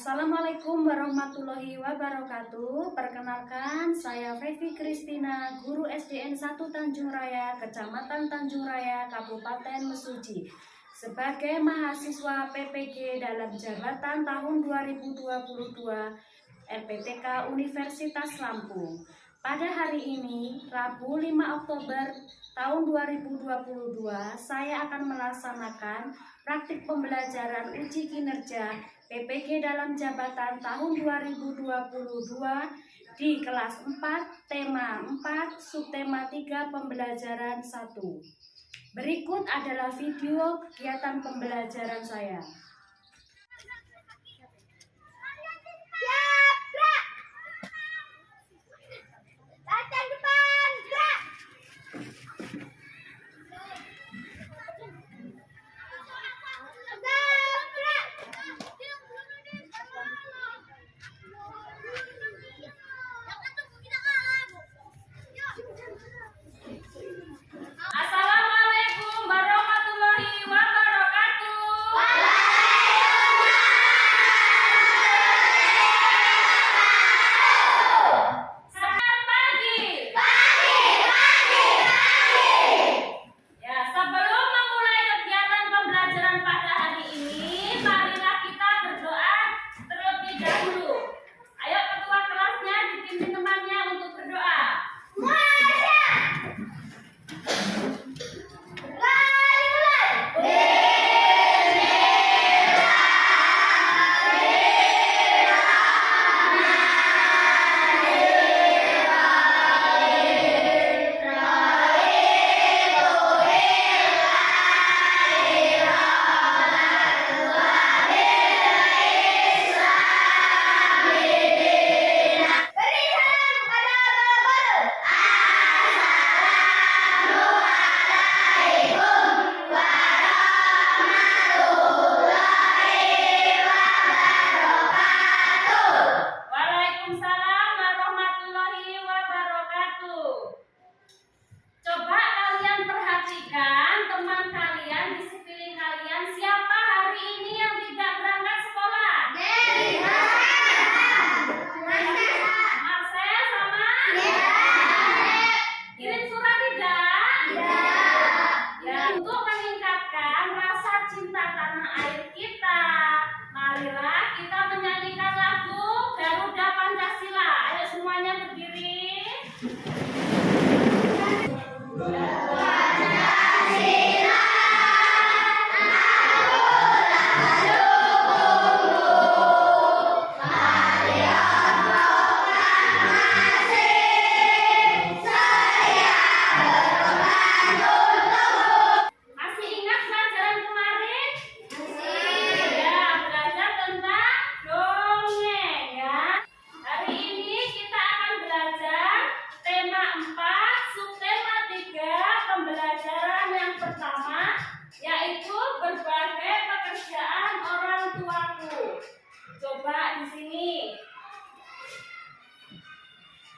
Assalamualaikum warahmatullahi wabarakatuh. Perkenalkan, saya Fevi Kristina, guru SDN 1 Tanjung Raya, Kecamatan Tanjung Raya, Kabupaten Mesuji, sebagai mahasiswa PPG dalam jabatan tahun 2022 LPTK Universitas Lampung. Pada hari ini, Rabu 5 Oktober tahun 2022, saya akan melaksanakan praktik pembelajaran uji kinerja PPG dalam jabatan tahun 2022 di kelas 4, tema 4, subtema 3, pembelajaran 1. Berikut adalah video kegiatan pembelajaran saya.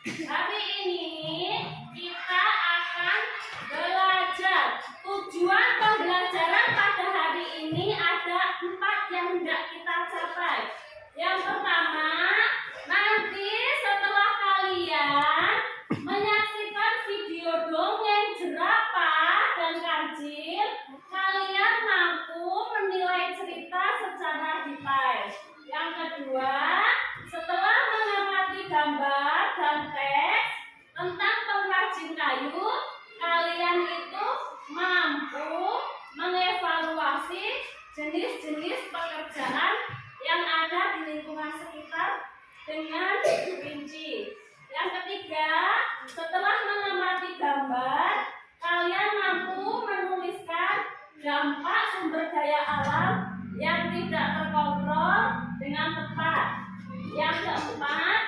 Hari ini kita akan belajar. Tujuan pembelajaran pada hari ini ada 4 yang hendak kita capai. Yang pertama, nanti setelah kalian menyaksikan video dongeng jerapah dan kancil, kalian mampu menilai cerita secara detail. Yang kedua, setelah mengamati gambar dan teks tentang pengrajin kayu, kalian itu mampu mengevaluasi jenis-jenis pekerjaan yang ada di lingkungan sekitar dengan rinci. Yang ketiga, setelah mengamati gambar, kalian mampu menuliskan dampak sumber daya alam yang tidak terkontrol dengan tepat. Yang keempat,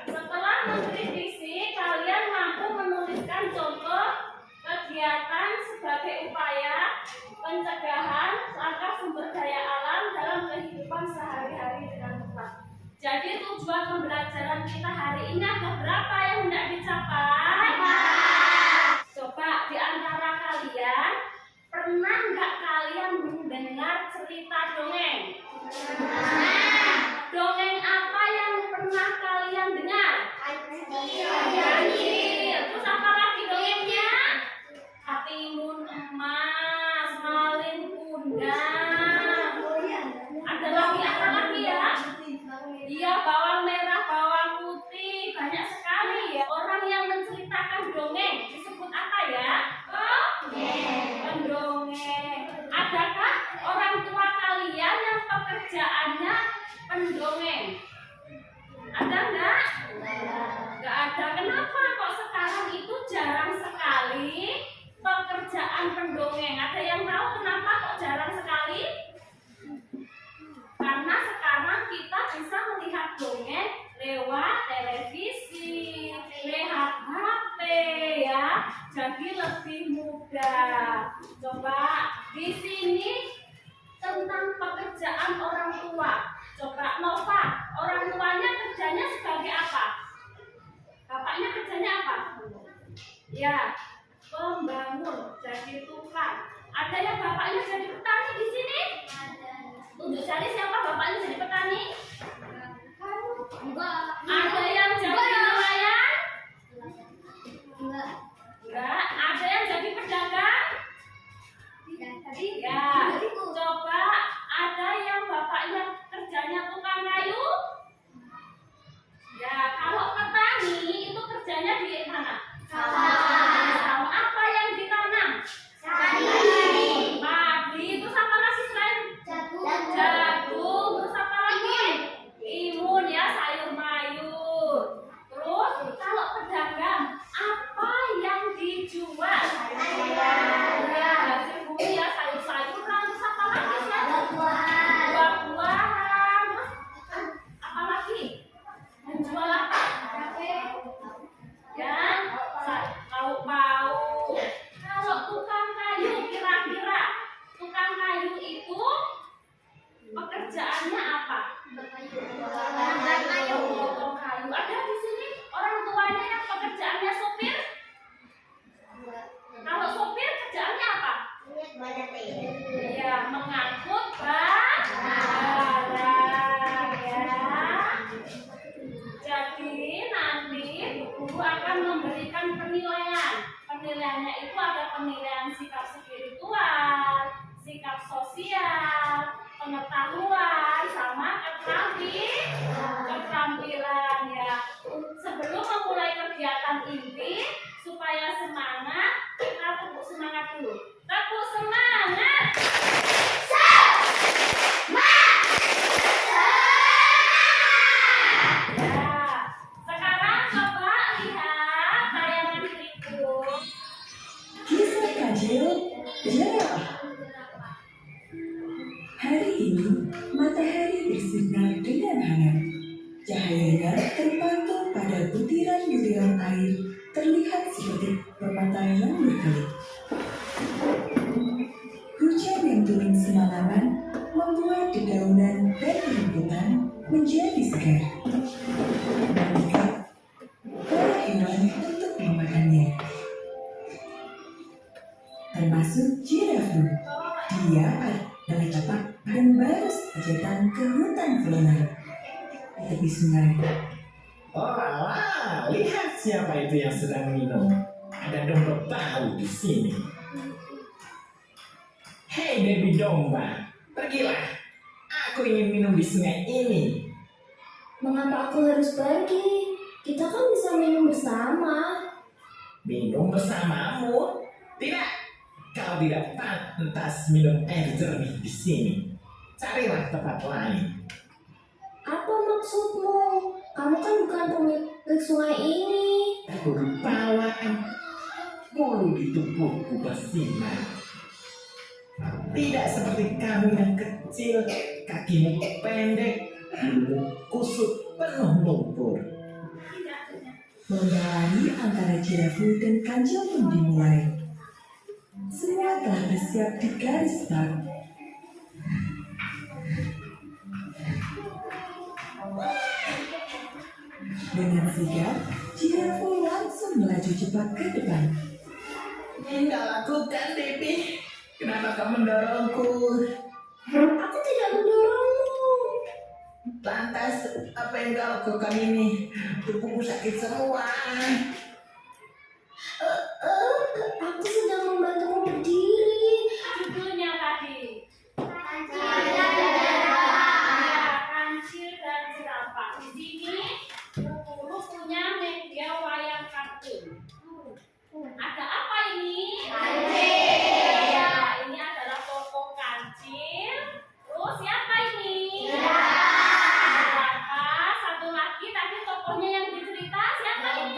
setelah mengkritisi, kalian mampu menuliskan contoh kegiatan sebagai upaya pencegahan langkah sumber daya alam dalam kehidupan sehari-hari dengan tepat. Jadi tujuan pembelajaran kita hari ini ada berapa yang hendak dicapai? Coba di antara kalian, pernah nggak kalian mendengar cerita dongeng? kenapa kok sekarang itu jarang sekali pekerjaan pendongeng? Ada yang tahu kenapa kok jarang sekali? Karena sekarang kita bisa melihat dongeng lewat televisi, lewat HP ya, jadi lebih mudah. Coba di sini tentang pekerjaan orang tua. Coba Nova, orang tuanya kerjanya sebagai apa? Bapaknya kerjanya apa? Ya, pembangun, jadi tukang. Ada yang bapaknya jadi petani di sini? Tunjuk cari siapa bapaknya jadi petani? Enggak. Ada yang jadi nelayan? Enggak. Enggak. Ada yang jadi pedagang? Ya. Coba ada yang bapaknya kerjanya tukang kayu? Ya. Kalau petani itu kerjanya di mana? Sawah. Apa yang ditanam? Padi. Terus apa lagi selain jagung? Terus apa lagi? Timun ya, sayur mayur. Terus kalau pedagang, apa yang dijual? Ya, hasil bumi ya, sayur-sayuran. Terus apa lagi selain buah-buahan? Terus apa lagi? Menjual apa? Ya, pauk-pauk. Kalau tukang kayu, kira-kira tukang kayu itu pekerjaannya apa? Potong kayu. Ada di sini orang tuanya yang pekerjaannya sopir? Kalau sopir kerjaannya apa? Ya, mengangkut barang ya. Jadi nanti guru akan memberikan penilaian. Penilaiannya itu ada penilaian sikap spiritual, sikap sosial, pengetahuan, sama keterampilan ya. Sebelum memulai kegiatan inti, supaya semangat, kita tepuk semangat dulu. Tepuk semangat. Ya, sekarang coba lihat tayangan berikut. Kisah kecil jerapah. Hari ini matahari bersinar dengan hangat. Cahayanya terpantul pada butiran-butiran air, terlihat seperti permata yang berkelip. Hujan yang turun semalaman membuat dedaunan dan rumputan menjadi segar. Mengikat para hewan untuk memakannya, termasuk jirafu. Dia adalah tapak dan baru saja datang ke hutan flora di tepi sungai. Oh alah, lihat siapa itu yang sedang minum. Ada domba baru di sini. Hei baby domba, pergilah. Aku ingin minum di sungai ini. Mengapa aku harus pergi? Kita kan bisa minum bersama. Minum bersamamu? Tidak, kau tidak pantas minum air jernih di sini. Carilah tempat lain. Apa maksudmu? Kamu kan bukan pemilik sungai ini. Aku bawaan bulu di tubuhku bersinar. Tidak seperti kamu yang kecil, kakimu pendek, bulumu kusut penuh lumpur. Lomba antara jirafu dan kancil pun dimulai. Semua telah bersiap di garis start. Dengan sigap, jirafu langsung melaju cepat ke depan. Tidak lakukan, Debbie. Kenapa kau mendorongku? Aku tidak mendorongmu. Lantas, apa yang kau lakukan ini? Tubuhku sakit semua. Aku sedang membantumu berdiri. Judulnya tadi. Ya, kancil dan jerapah. Di sini guru punya media wayang kartun. Ada apa ini? Ya, ini adalah tokoh kancil. Terus siapa ini? Jerapah. Satu lagi tadi tokohnya yang dicerita siapa ini?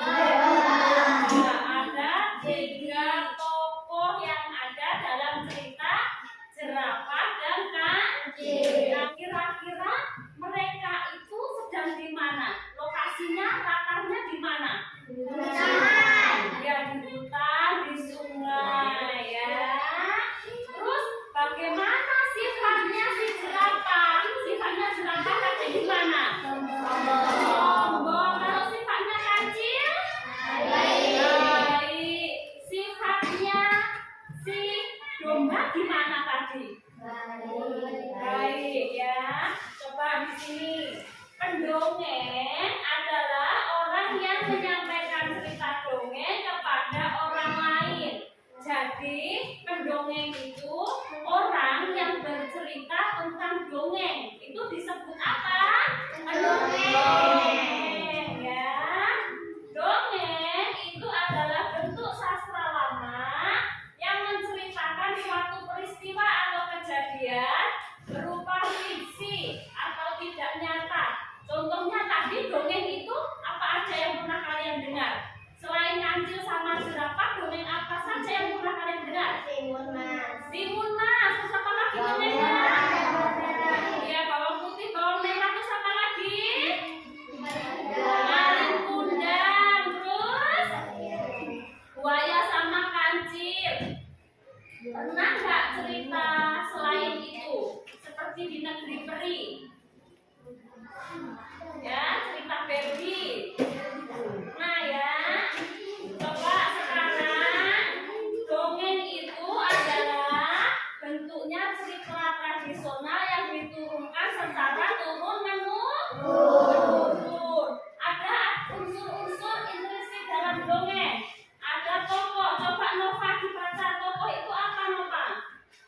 dongeng. Ada tokoh. Coba Nova dibaca. Tokoh itu apa, Nova?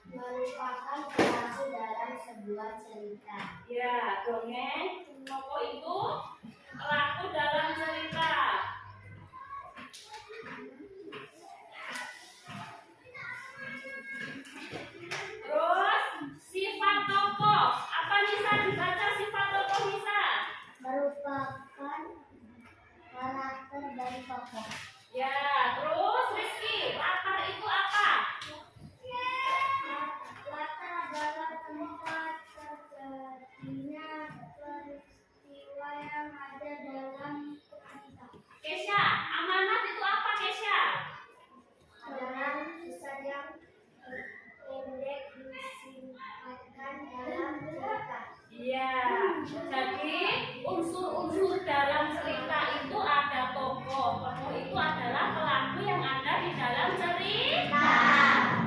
Merupakan pelaku dalam sebuah cerita. Ya, dongeng. Tokoh itu pelaku dalam cerita. Terus sifat tokoh. Apa Nisa dibaca sifat tokoh Nisa? Merupakan karakter dari tokoh. Ya, terus Rizky, latar itu apa? Latar adalah tempat terjadinya peristiwa yang ada dalam cerita. Kesha, amanat itu apa Kesha? Adalah kisah yang pendek disimpan dalam cerita. Iya, jadi unsur-unsur dalam cerita itu ada tokoh. Tokoh itu adalah pelaku yang ada di dalam cerita.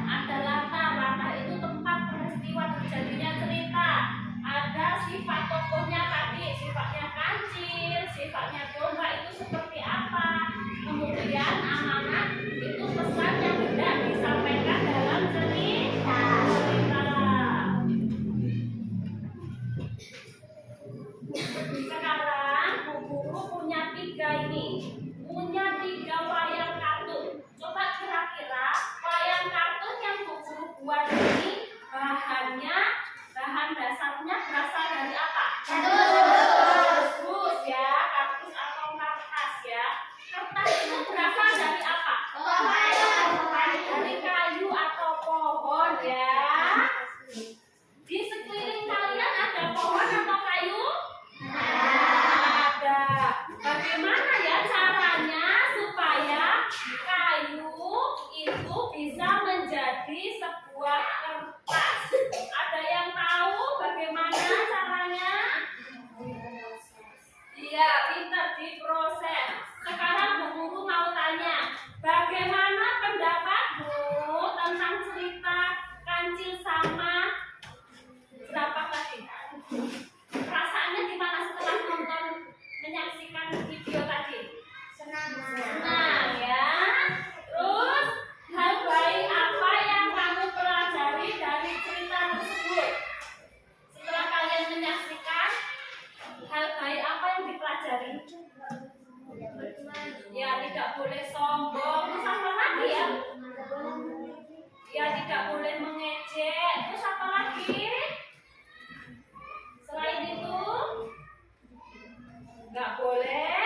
Ada latar, latar itu tempat peristiwa terjadinya cerita. Ada sifat tokohnya tadi, sifatnya kancil, sifatnya domba itu seperti apa. Kemudian amanat itu pesan yang hendak disampaikan dalam cerita. Sekarang Bu Guru punya punya tiga wayang kartun. Coba kira-kira wayang kartun yang Bu Guru buat ini bahan dasarnya berasal dari apa? Kardus ya, kardus atau kertas ya. Kertas itu berasal dari apa? Dari kayu atau pohon ya. Di sekeliling kalian ada pohon atau kayu? Ada. Bagaimana ya caranya supaya kayu itu bisa menjadi sebuah kertas? Ada yang tahu bagaimana caranya? Iya, pintar diproses. Sekarang Bu Guru mau tanya, bagaimana pendapatmu tentang cerita Kancil sama Jerapah tadi? Perasaannya gimana setelah nonton menyaksikan video tadi? Senang ya. Terus hal baik apa yang kamu pelajari dari cerita tersebut? Setelah kalian menyaksikan, hal baik apa yang dipelajari? Ya, tidak boleh sombong. Terus apa lagi ya? Ya, tidak boleh mengejek. Terus apa lagi? Selain itu, nggak boleh.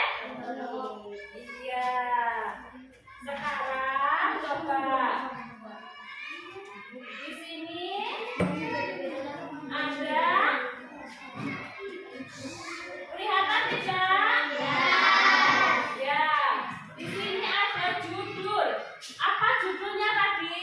Iya. Sekarang coba di sini ada kelihatan tidak? Ya. Di sini ada judul. Apa judulnya tadi?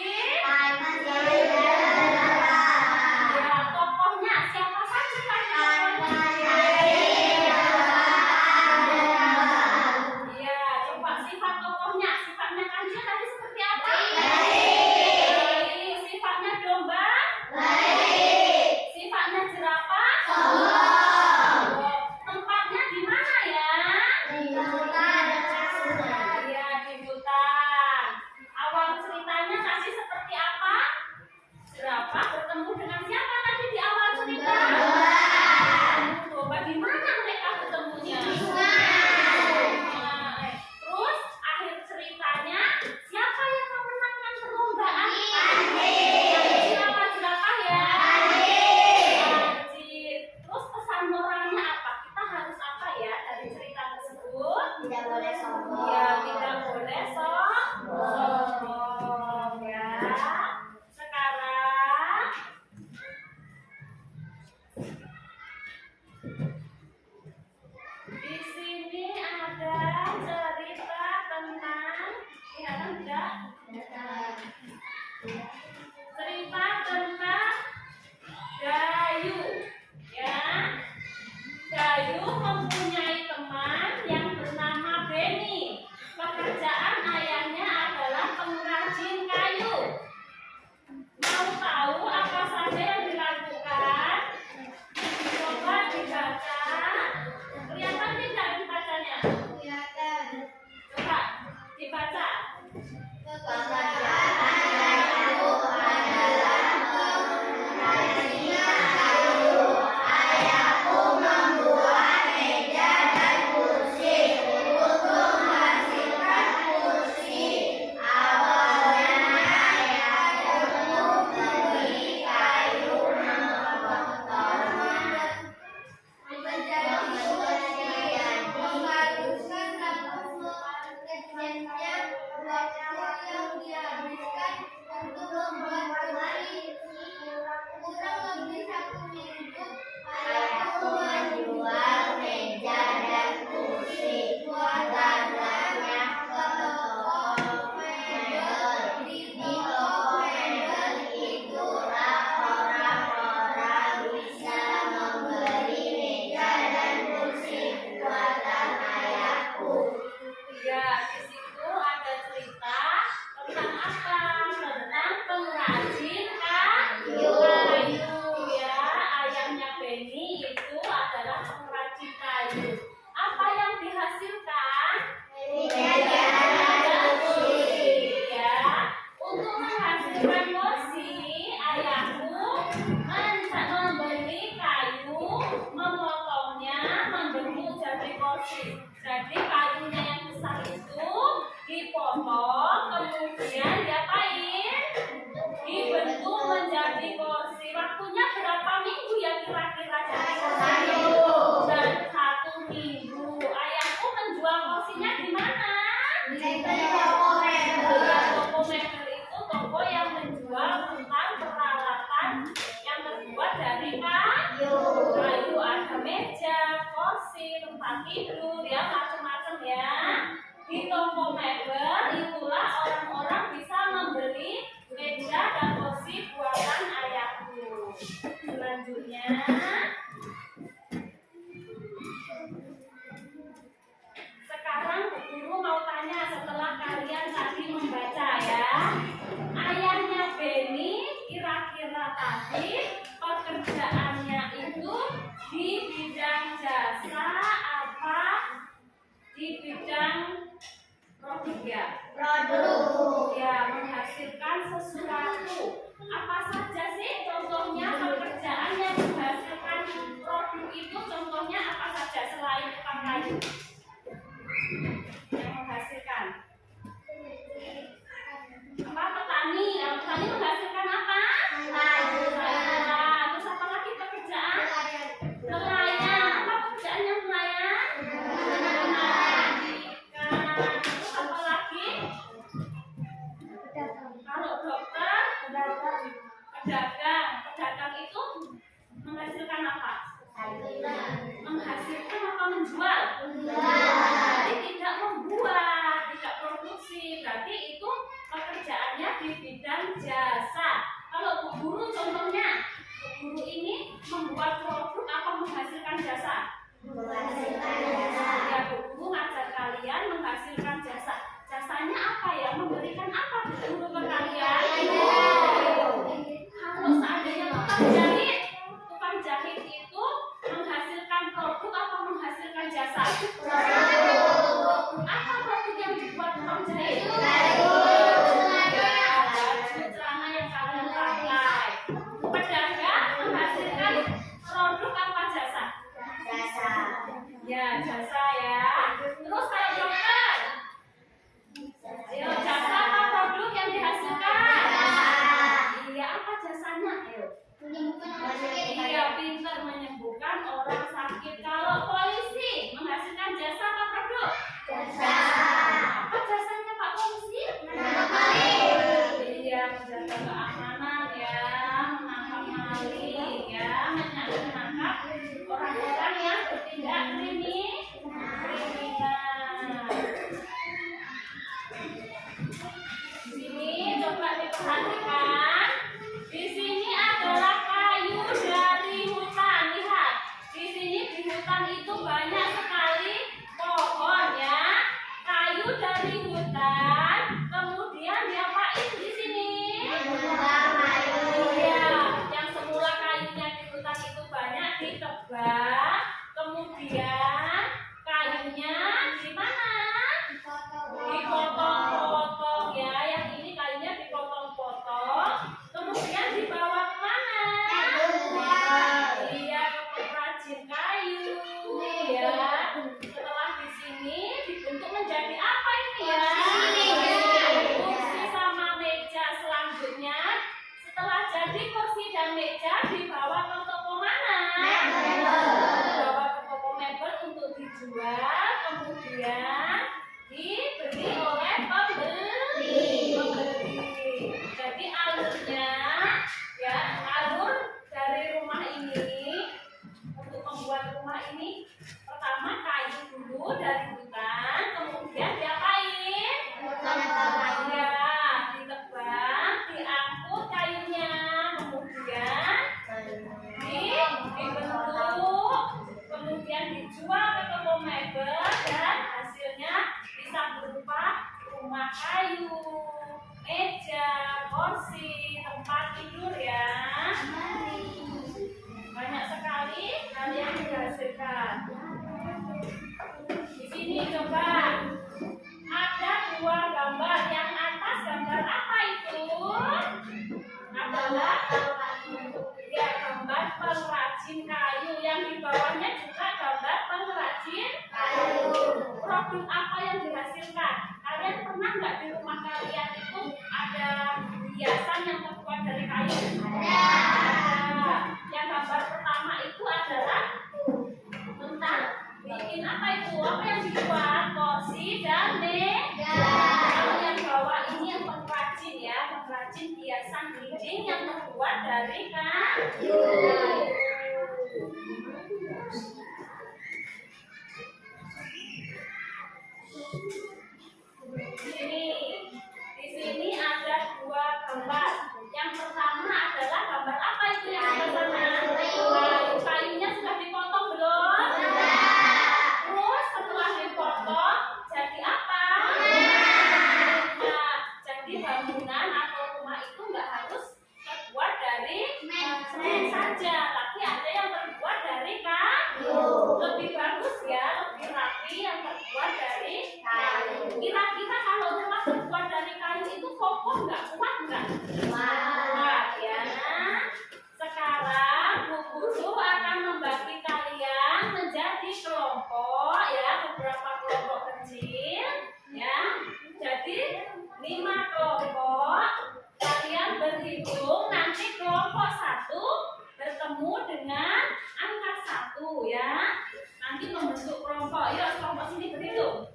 dibaca. Ya, di situ ada cerita tentang apa? Tentang pengrajin kayu. Ya, ayahnya Benny itu adalah pengrajin kayu. Apa yang dihasilkan? Ya, untuk menghasilkan kursi, ayahku membeli kayu, memotongnya, membentuk jadi kursi. Jadi kayunya yang besar itu dipotong, kemudian diapain? Dibentuk menjadi kursi. Waktunya berapa minggu ya kira-kira jadi kursi? Dan 1 minggu. Ayahku menjual kursinya di mana? Toko mebel itu toko yang menjual tentang peralatan yang terbuat dari kayu. Ada meja, kursi, tempat tidur, ya macam-macam ya. Di toko mebel itulah orang-orang bisa membeli meja dan kursi buatan ayahku. Selanjutnya, sekarang Bu Guru mau tanya setelah kalian tadi membaca ya. Ayahnya Benny kira-kira tadi pekerjaannya itu di bidang jasa apa di bidang produk ya? Ya, menghasilkan sesuatu. Apa saja sih contohnya pekerjaan yang menghasilkan produk itu? Contohnya apa saja selain tukang kayu yang menghasilkan? Apa petani? Petani menghasilkan apa? Terus apa lagi pekerjaan? Nelayan. Apa pekerjaannya nelayan? Terus apa lagi? Kalau dokter, pedagang. Pedagang itu menghasilkan apa? Menghasilkan apa menjual? Jadi tidak membuat, tidak produksi. Berarti itu pekerjaannya di bidang jasa. Kalau Bu Guru contohnya, Bu Guru ini membuat produk apa menghasilkan jasa? Ya, Bu Guru ngajar kalian menghasilkan jasa. Jasanya apa ya? Memberikan apa Bu Guru ke kalian? Kalau seandainya tukang jahit itu menghasilkan produk apa menghasilkan jasa? Apa produk yang dibuat tukang jahit? Celana yang kalian pakai. Pedagang menghasilkan produk apa jasa? Ya, jasa ya. Terus kalau dokter, ayo jasa apa produk yang dihasilkan? Iya, apa jasanya? Ayo. Iya, pintar menyembuhkan orang sakit. Kalau polisi menghasilkan jasa apa produk? Apa jasanya Pak Polisi? Iya, menjaga keamanan ya, menangkap maling ya, menangkap orang-orang yang bertindak kriminal. Di sini coba diperhatikan. Di sini adalah kayu dari hutan. Lihat, di sini di hutan itu banyak sekali pohon ya. Kayu dari hutan, kemudian diapain di sini? Iya, yang semula kayunya di hutan itu banyak ditebang, kemudian kayunya di mana? Dipotong kayu, meja, kursi, tempat tidur ya. Banyak sekali hal yang dihasilkan. Di sini coba ada dua gambar. Yang atas gambar apa itu? Adalah ya gambar pengrajin kayu. Yang di bawahnya juga gambar pengrajin kayu. Produk apa yang dihasilkan? Kalian pernah nggak di rumah kalian itu ada hiasan yang terbuat dari kayu? Ada. Yang gambar pertama itu adalah tentang bikin apa itu? Apa yang dibuat? Kursi dan meja. Kalau yang bawah ini yang pengrajin ya, pengrajin hiasan dinding yang terbuat dari kayu. Di sini ada dua gambar. Yang pertama adalah gambar apa itu yang sebelah sana? Kayu. Kayunya sudah dipotong belum? Terus setelah dipotong jadi apa? Nah, jadi bangunan atau rumah itu nggak harus terbuat dari semen saja, tapi ada yang terbuat dari kayu. Lebih bagus ya, lebih rapi yang terbuat dari kayu. Kira-kira kalau rumah terbuat dari kayu itu kokoh nggak? Kuat nggak? Kuat ya. Sekarang Bu Guru akan membagi kalian menjadi kelompok ya, beberapa kelompok kecil ya. Jadi 5 kelompok. Kalian berhitung nanti kelompok 1 bertemu dengan angka 1 ya. Nanti membentuk kelompok. Yuk kelompok sini berhitung.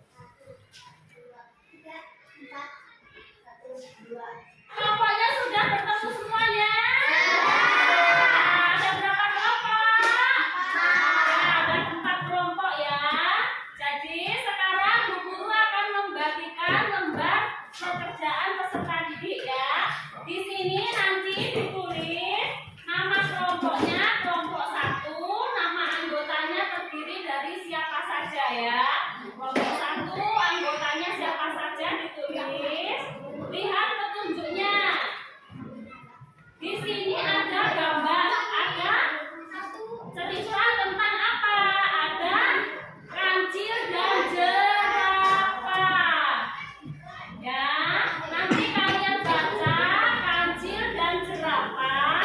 Kelompoknya sudah bertemu semuanya? Ada berapa kelompok? Ada 4 kelompok ya. Jadi sekarang Bu Guru akan membagikan lembar pekerjaan peserta didik ya. Di sini nanti ditulis nama kelompoknya, kelompok 1, nama anggotanya terdiri dari siapa saja ya. Kelompok 1 anggotanya siapa saja ditulis. Lihat petunjuknya. Di sini ada gambar, ada cerita tentang apa? Ada kancil dan jerapah. Ya, nanti kalian baca kancil dan jerapah.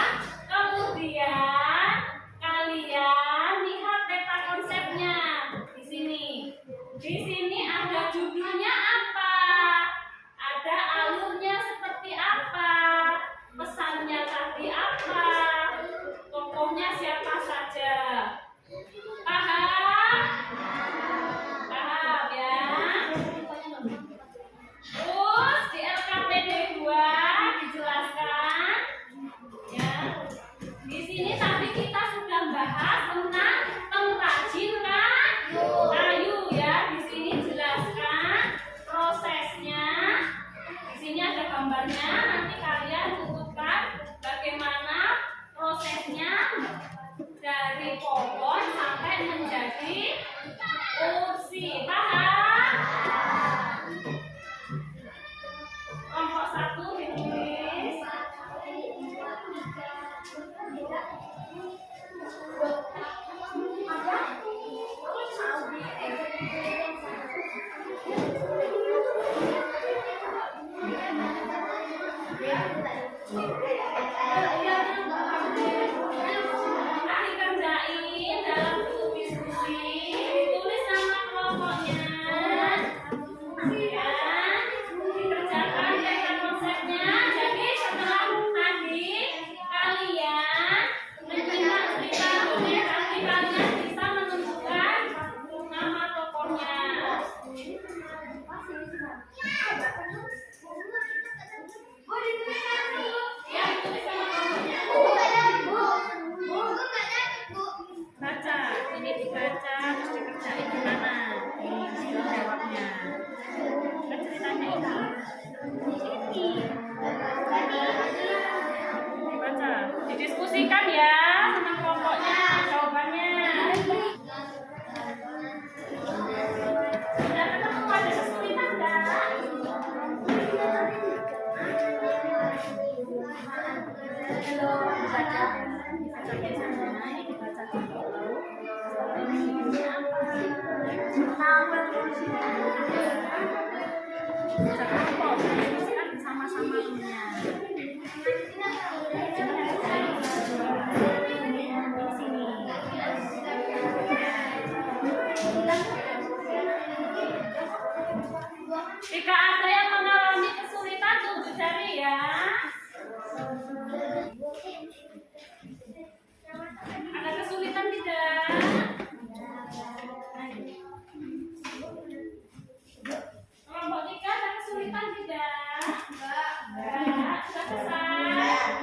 Kemudian kalian lihat peta konsepnya di sini. dibaca biasanya ini dibaca dulu. Ini apa? Baca kelompok, kan sama-sama punya. Jika ada yang mengalami kesulitan tunggu cari ya. Ada kesulitan tidak? Kelompok 3 ada kesulitan tidak? Enggak. Sudah selesai.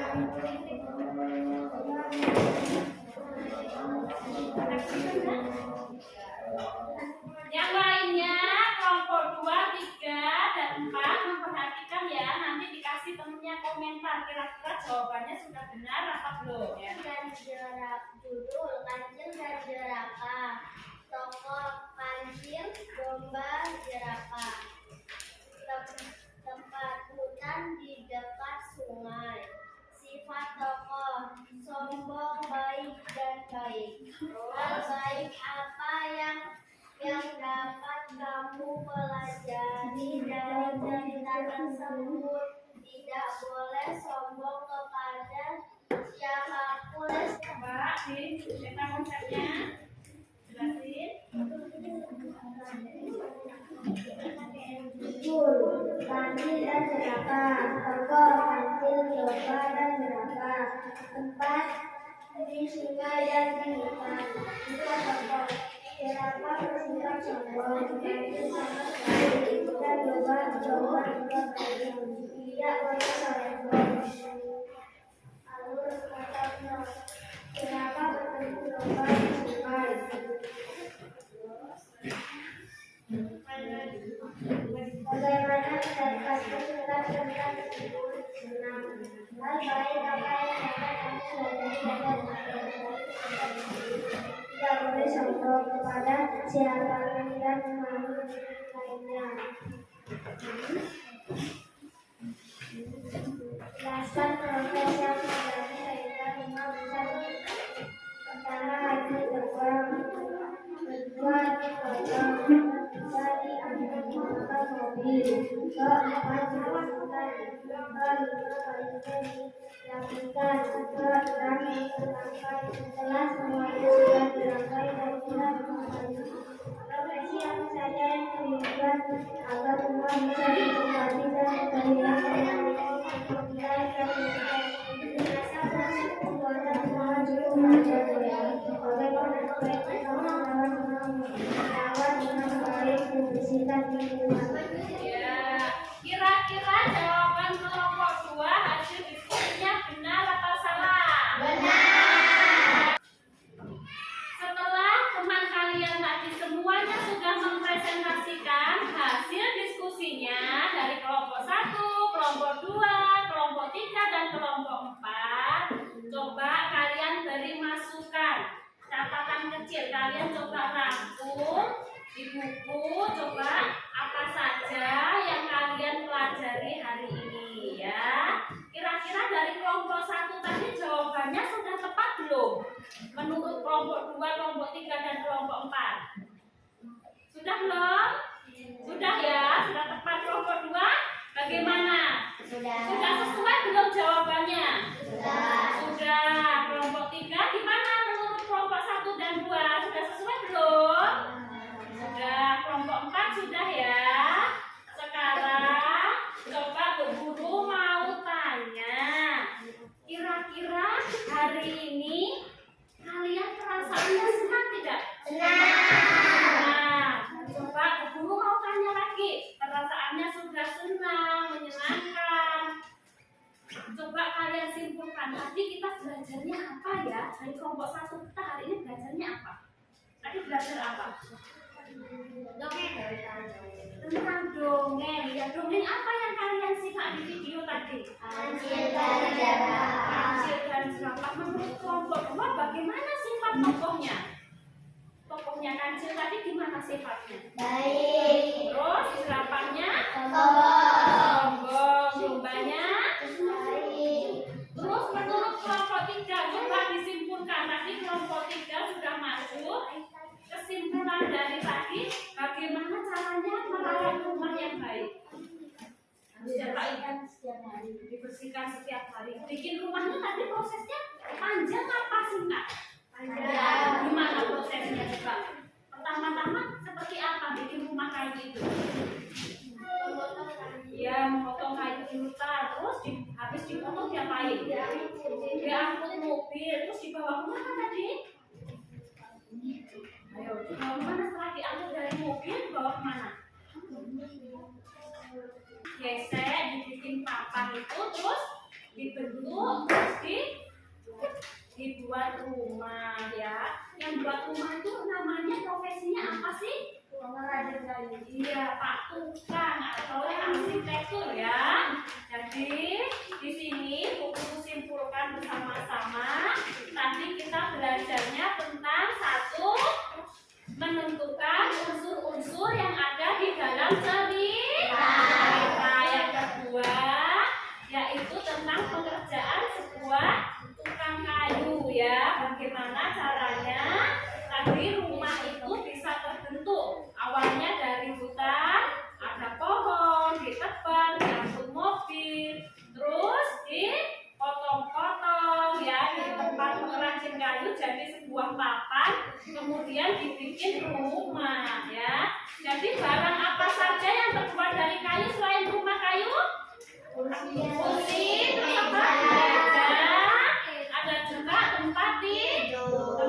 Yang lainnya kelompok 2, 3, dan 4 memperhatikan ya. Nanti dikasih temennya komentar kira-kira jawabannya sudah benar apa belum ya. Judul kancil dan jerapah. Tokoh kancil, domba, jerapah. Tempat hutan di dekat sungai. Sifat tokoh sombong, baik dan baik. Hal baik apa yang dapat kamu pelajari dari cerita tersebut? Tidak boleh sombong kepada siapapun. Coba cerita konsepnya. Jelasin. Judul kancil dan jerapah. Tokoh kancil, domba, dan jerapah. Tempat di sungai dan di hutan. Jika tokoh jerapah bersikap sombong, kancil sama sekali, dan domba juga baik. Tidak boleh sombong. Alur kata jerapah bertemu domba di sungai. Bagaimana mendapatkan surat tentang tersebut? Hal baik apa yang dapat kamu pelajari dari tidak boleh sombong kepada siapapun dan makhluk lainnya. Jelaskan proses yang terjadi sehingga rumah bisa pertama lagi terbang, kedua dipotong, dari akan menggunakan mobil, keempat dilakukan, kelima dilakukan, keenam dilakukan. Setelah semuanya sudah dirangkai dan sudah dikembali, profesi apa saja yang terlibat agar rumah bisa ditempati dan terlihat nilai terlibat. Dirasa proses pembuatan rumah cukup panjang ya. Bagaimana sebaiknya merawat dengan baik kebersihan lingkungan? Ya, kira-kira jawaban kelompok 2 hasil diskusinya benar atau salah? Benar. Setelah teman kalian tadi semuanya sudah mempresentasikan hasil diskusinya dari kelompok 1, kelompok 2, kelompok 3, dan kelompok 4, coba kalian beri masukan, catatan kecil, kalian coba rangkum di buku, coba apa saja yang kalian pelajari hari ini ya. Kira-kira dari kelompok 1 tadi jawabannya sudah tepat belum? Menurut kelompok 2, kelompok 3, dan kelompok 4. Sudah belum? Sudah ya? Sudah tepat kelompok 2? Bagaimana? Sudah sesuai belum jawabannya? Sudah. Kelompok 3 gimana menurut kelompok 1 dan 2? Sudah sesuai belum? Sudah. Kelompok 4 sudah ya? Sekarang coba Bu Guru mau tanya. Kira-kira hari ini kalian perasaannya senang tidak? Senang. Coba Bu Guru mau tanya lagi. Perasaannya sudah senang, menyenangkan. Coba kalian simpulkan. Tadi kita belajarnya apa ya? Dari kelompok 1 kita hari ini belajarnya apa? Tadi belajar apa? Tentang dongeng. Ya, dongeng apa yang kalian simak di video tadi? Kancil dan jerapah. Kancil dan jerapah. Menurut kelompok 2 bagaimana sifat tokohnya? Tokohnya kancil tadi gimana sifatnya? Baik. Terus jerapahnya? Sombong. Sombong. Dombanya? Baik. Terus menurut kelompok cara rumah yang baik? Harus diapain? setiap hari. Dibersihkan setiap hari. Bikin rumahnya tadi prosesnya panjang apa singkat? Panjang. Gimana prosesnya coba? Pertama-tama seperti apa bikin rumah kayu itu? Ya, memotong kayu dulu, terus habis dipotong diapain? Diangkut mobil, terus dibawa kemana tadi? Ayo, dibawa kemana setelah diangkut dari mobil, dibawa kemana? Gesek, dibikin papan itu, terus dibentuk, terus dibuat rumah ya. Yang buat rumah itu namanya profesinya apa sih? Pengrajin kayu. Iya, Pak Tukang atau arsitektur ya. Jadi di sini buku simpulkan bersama-sama. Tadi kita belajarnya tentang satu, menentukan unsur-unsur yang ada di dalam cerita. Yang kedua, yaitu tentang pengerjaan sebuah tukang kayu ya. Bagaimana caranya tadi rumah itu bisa terbentuk. Awalnya dari hutan, ada pohon, ditebang, diangkut mobil, terus dipotong-potong ya di tempat pengrajin kayu jadi sebuah papan, kemudian dibikin rumah ya. Jadi barang apa saja yang terbuat dari kayu selain rumah kayu? Kursi, terus apa? Meja, ada juga tempat tidur.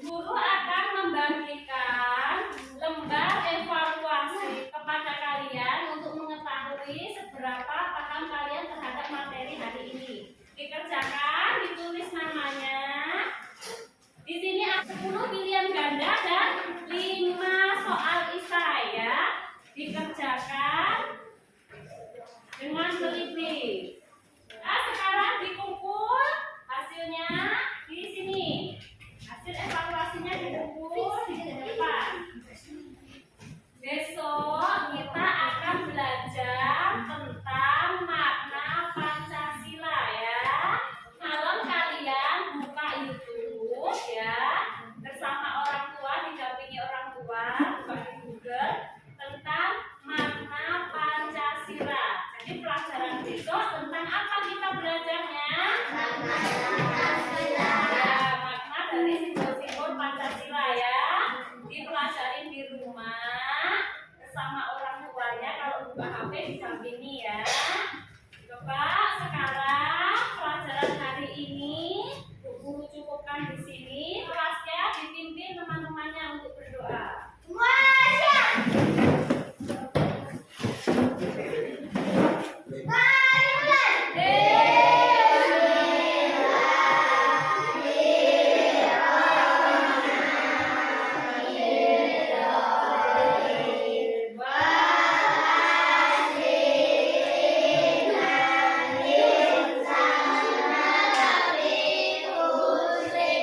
Guru akan membagikan lembar evaluasi kepada kalian untuk mengetahui seberapa paham kalian terhadap materi hari ini. Dikerjakan, ditulis namanya. Di sini ada 10 pilihan ganda dan 5 soal isai ya. Dikerjakan dengan teliti. Nah, sekarang dikumpul hasilnya di sini. Hasil evaluasinya dikumpul di depan. Besok kita akan belajar tentang makna Pancasila ya. Malam kalian buka YouTube ya, bersama orang tua, didampingi orang tua, buka di Google tentang makna Pancasila. Jadi pelajaran besok tentang apa kita belajarnya? Makna Pancasila. Ya, makna dari simbol-simbol Pancasila ya. Dipelajarin di rumah bersama orang tuanya. Kalau buka HP didampingi ya. Coba sekarang pelajaran hari ini guru cukupkan di sini.